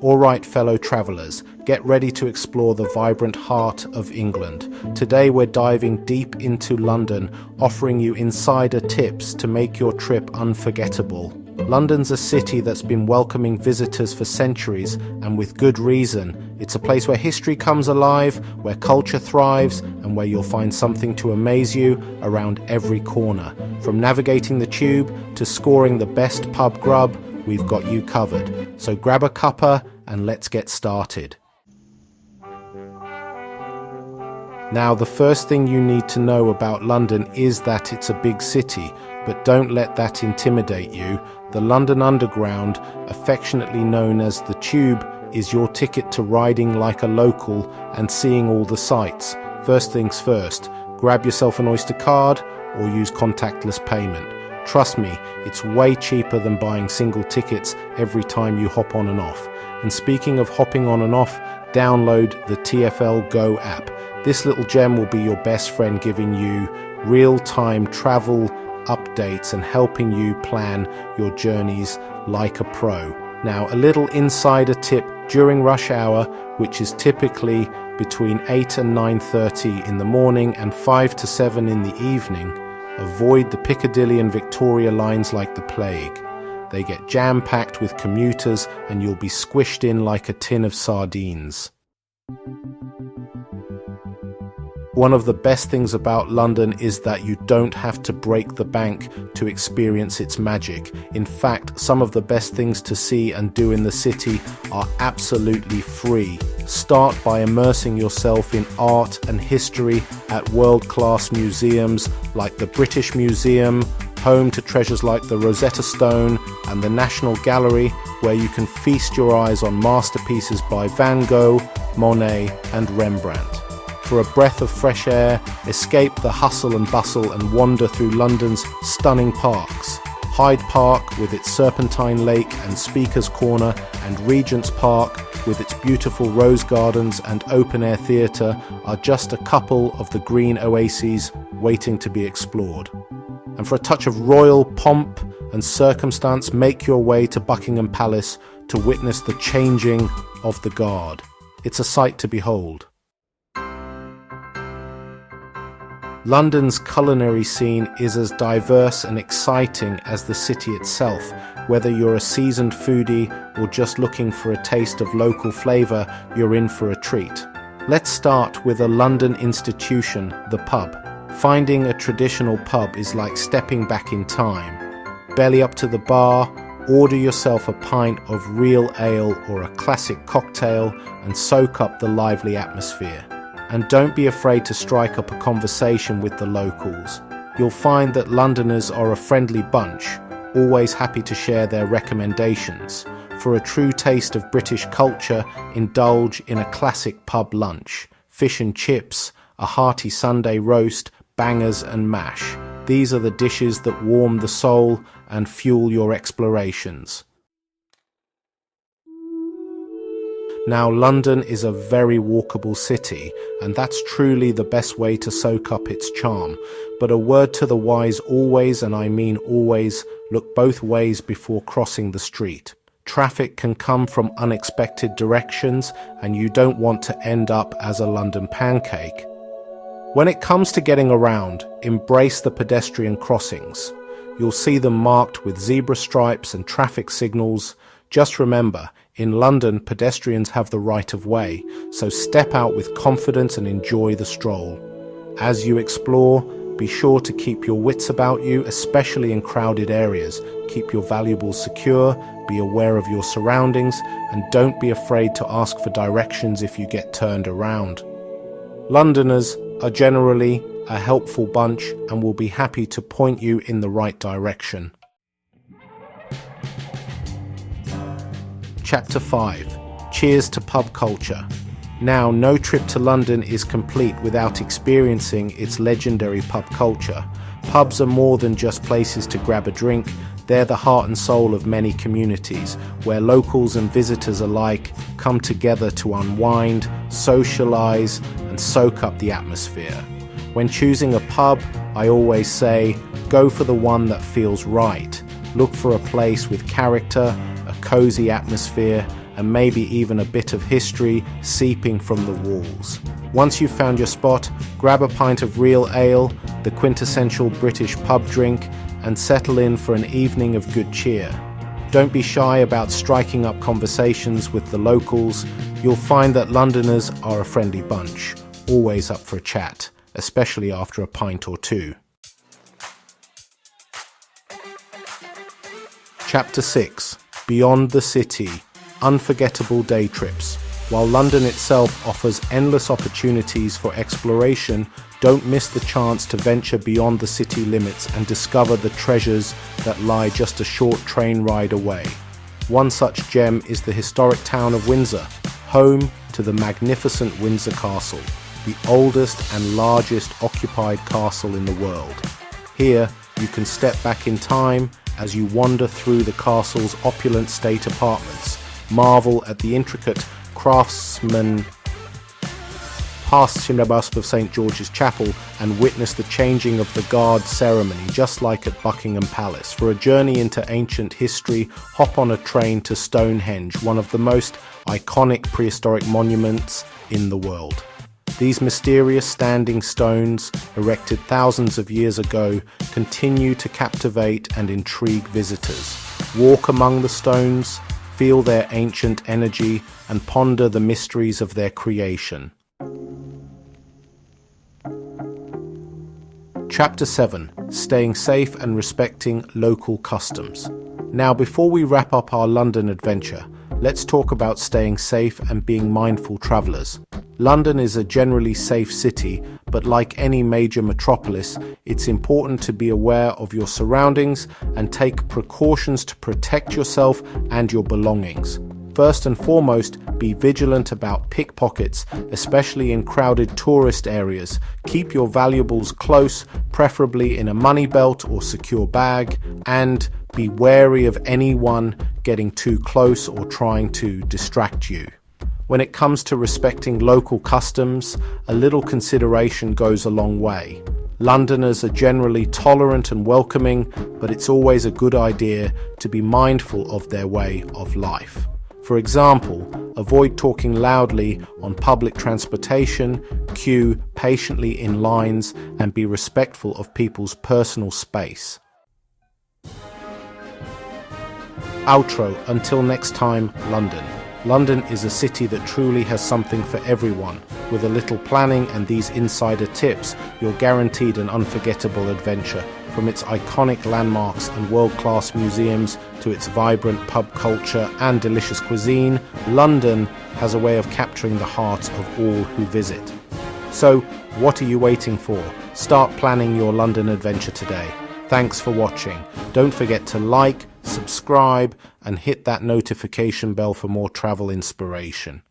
All right, fellow travellers, get ready to explore the vibrant heart of England. Today we're diving deep into London, offering you insider tips to make your trip unforgettable. London's a city that's been welcoming visitors for centuries, and with good reason. It's a place where history comes alive, where culture thrives, and where you'll find something to amaze you around every corner. From navigating the tube to scoring the best pub grub, we've got you covered. So grab a cuppa and let's get started. Now, the first thing you need to know about London is that it's a big city, but don't let that intimidate you. The London Underground, affectionately known as the Tube, is your ticket to riding like a local and seeing all the sights. First things first, grab yourself an Oyster card or use contactless payment. Trust me, it's way cheaper than buying single tickets every time you hop on and off. And speaking of hopping on and off, download the TfL Go app. This little gem will be your best friend, giving you real-time travel updates and helping you plan your journeys like a pro. Now, a little insider tip: during rush hour, which is typically between 8 and 9:30 in the morning and 5 to 7 in the evening, avoid the Piccadilly and Victoria lines like the plague. They get jam-packed with commuters and you'll be squished in like a tin of sardines. One of the best things about London is that you don't have to break the bank to experience its magic. In fact, some of the best things to see and do in the city are absolutely free. Start by immersing yourself in art and history at world-class museums like the British Museum, home to treasures like the Rosetta Stone and the National Gallery, where you can feast your eyes on masterpieces by Van Gogh, Monet and Rembrandt. For a breath of fresh air, escape the hustle and bustle and wander through London's stunning parks. Hyde Park with its Serpentine Lake and Speaker's Corner, and Regent's Park with its beautiful rose gardens and open-air theatre are just a couple of the green oases waiting to be explored. And for a touch of royal pomp and circumstance, make your way to Buckingham Palace to witness the changing of the guard. It's a sight to behold. London's culinary scene is as diverse and exciting as the city itself. Whether you're a seasoned foodie or just looking for a taste of local flavour, you're in for a treat. Let's start with a London institution, the pub. Finding a traditional pub is like stepping back in time. Belly up to the bar, order yourself a pint of real ale or a classic cocktail and soak up the lively atmosphere. And don't be afraid to strike up a conversation with the locals. You'll find that Londoners are a friendly bunch, always happy to share their recommendations. For a true taste of British culture, indulge in a classic pub lunch. Fish and chips, a hearty Sunday roast, bangers and mash. These are the dishes that warm the soul and fuel your explorations. Now, London is a very walkable city, and that's truly the best way to soak up its charm. But a word to the wise: always, and I mean always, look both ways before crossing the street. Traffic can come from unexpected directions, and you don't want to end up as a London pancake. When it comes to getting around, embrace the pedestrian crossings. You'll see them marked with zebra stripes and traffic signals. Just remember, in London, pedestrians have the right of way, so step out with confidence and enjoy the stroll. As you explore, be sure to keep your wits about you, especially in crowded areas. Keep your valuables secure, be aware of your surroundings, and don't be afraid to ask for directions if you get turned around. Londoners are generally a helpful bunch and will be happy to point you in the right direction. Chapter 5. Cheers to pub culture. Now, no trip to London is complete without experiencing its legendary pub culture. Pubs are more than just places to grab a drink. They're the heart and soul of many communities, where locals and visitors alike come together to unwind, socialise, and soak up the atmosphere. When choosing a pub, I always say, go for the one that feels right. Look for a place with character, a cozy atmosphere, and maybe even a bit of history seeping from the walls. Once you've found your spot, grab a pint of real ale, the quintessential British pub drink, and settle in for an evening of good cheer. Don't be shy about striking up conversations with the locals. You'll find that Londoners are a friendly bunch, always up for a chat, especially after a pint or two. Chapter 6. Beyond the City. Unforgettable Day Trips. While London itself offers endless opportunities for exploration, don't miss the chance to venture beyond the city limits and discover the treasures that lie just a short train ride away. One such gem is the historic town of Windsor, home to the magnificent Windsor Castle, the oldest and largest occupied castle in the world. Here, you can step back in time as you wander through the castle's opulent state apartments, marvel at the intricate craftsman past the bust of St. George's Chapel, and witness the changing of the guard ceremony just like at Buckingham Palace. For a journey into ancient history, hop on a train to Stonehenge, one of the most iconic prehistoric monuments in the world. These mysterious standing stones, erected thousands of years ago, continue to captivate and intrigue visitors. Walk among the stones, feel their ancient energy, and ponder the mysteries of their creation. Chapter 7. Staying safe and respecting local customs. Now, before we wrap up our London adventure, let's talk about staying safe and being mindful travellers. London is a generally safe city, but like any major metropolis, it's important to be aware of your surroundings and take precautions to protect yourself and your belongings. First and foremost, be vigilant about pickpockets, especially in crowded tourist areas. Keep your valuables close, preferably in a money belt or secure bag, and be wary of anyone getting too close or trying to distract you. When it comes to respecting local customs, a little consideration goes a long way. Londoners are generally tolerant and welcoming, but it's always a good idea to be mindful of their way of life. For example, avoid talking loudly on public transportation, queue patiently in lines, and be respectful of people's personal space. Outro. Until next time, London. London is a city that truly has something for everyone. With a little planning and these insider tips, you're guaranteed an unforgettable adventure. From its iconic landmarks and world-class museums to its vibrant pub culture and delicious cuisine, London has a way of capturing the hearts of all who visit. So, what are you waiting for? Start planning your London adventure today. Thanks for watching. Don't forget to like, subscribe, and hit that notification bell for more travel inspiration.